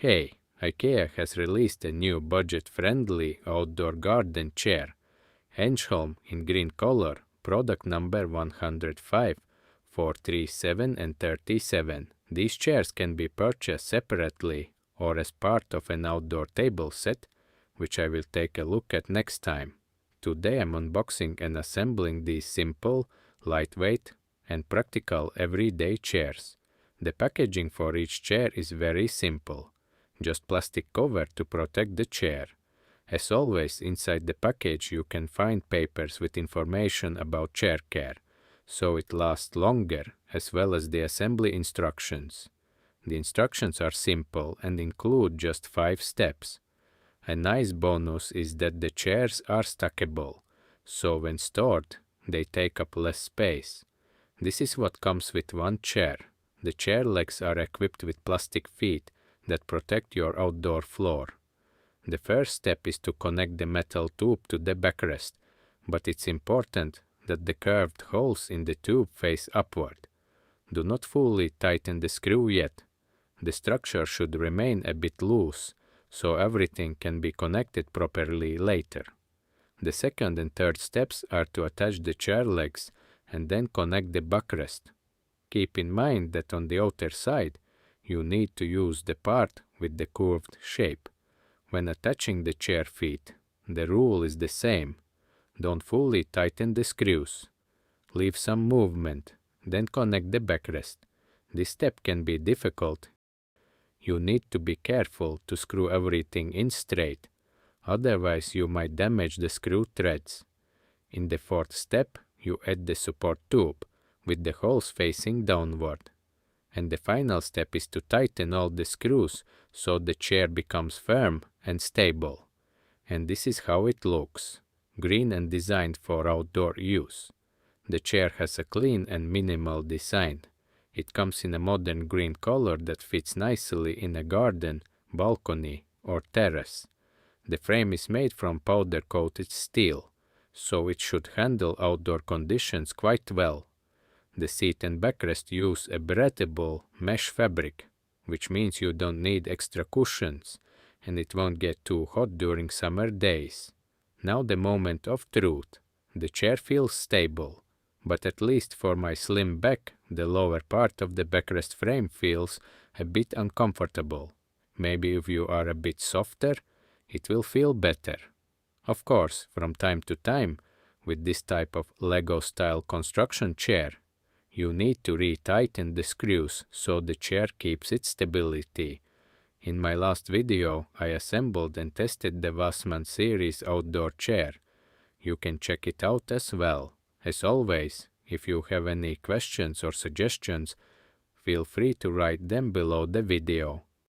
Hey, IKEA has released a new budget-friendly outdoor garden chair, Ensholm in green color, product number 105, 437 and 37. These chairs can be purchased separately or as part of an outdoor table set, which I will take a look at next time. Today I'm unboxing and assembling these simple, lightweight, and practical everyday chairs. The packaging for each chair is very simple. Just plastic cover to protect the chair. As always, inside the package you can find papers with information about chair care, so it lasts longer, as well as the assembly instructions. The instructions are simple and include just 5 steps. A nice bonus is that the chairs are stackable, so when stored, they take up less space. This is what comes with one chair. The chair legs are equipped with plastic feet that protect your outdoor floor. The first step is to connect the metal tube to the backrest, but it's important that the curved holes in the tube face upward. Do not fully tighten the screw yet. The structure should remain a bit loose, so everything can be connected properly later. The second and third steps are to attach the chair legs and then connect the backrest. Keep in mind that on the outer side, you need to use the part with the curved shape. When attaching the chair feet, the rule is the same. Don't fully tighten the screws. Leave some movement, then connect the backrest. This step can be difficult. You need to be careful to screw everything in straight, otherwise you might damage the screw threads. In the fourth step, you add the support tube, with the holes facing downward. And the final step is to tighten all the screws so the chair becomes firm and stable. And this is how it looks, green and designed for outdoor use. The chair has a clean and minimal design. It comes in a modern green color that fits nicely in a garden, balcony, or terrace. The frame is made from powder-coated steel, so it should handle outdoor conditions quite well. The seat and backrest use a breathable mesh fabric, which means you don't need extra cushions, and it won't get too hot during summer days. Now the moment of truth. The chair feels stable, but at least for my slim back, the lower part of the backrest frame feels a bit uncomfortable. Maybe if you are a bit softer, it will feel better. Of course, from time to time, with this type of Lego-style construction chair, you need to retighten the screws so the chair keeps its stability. In my last video, I assembled and tested the Wassmann series outdoor chair. You can check it out as well. As always, if you have any questions or suggestions, feel free to write them below the video.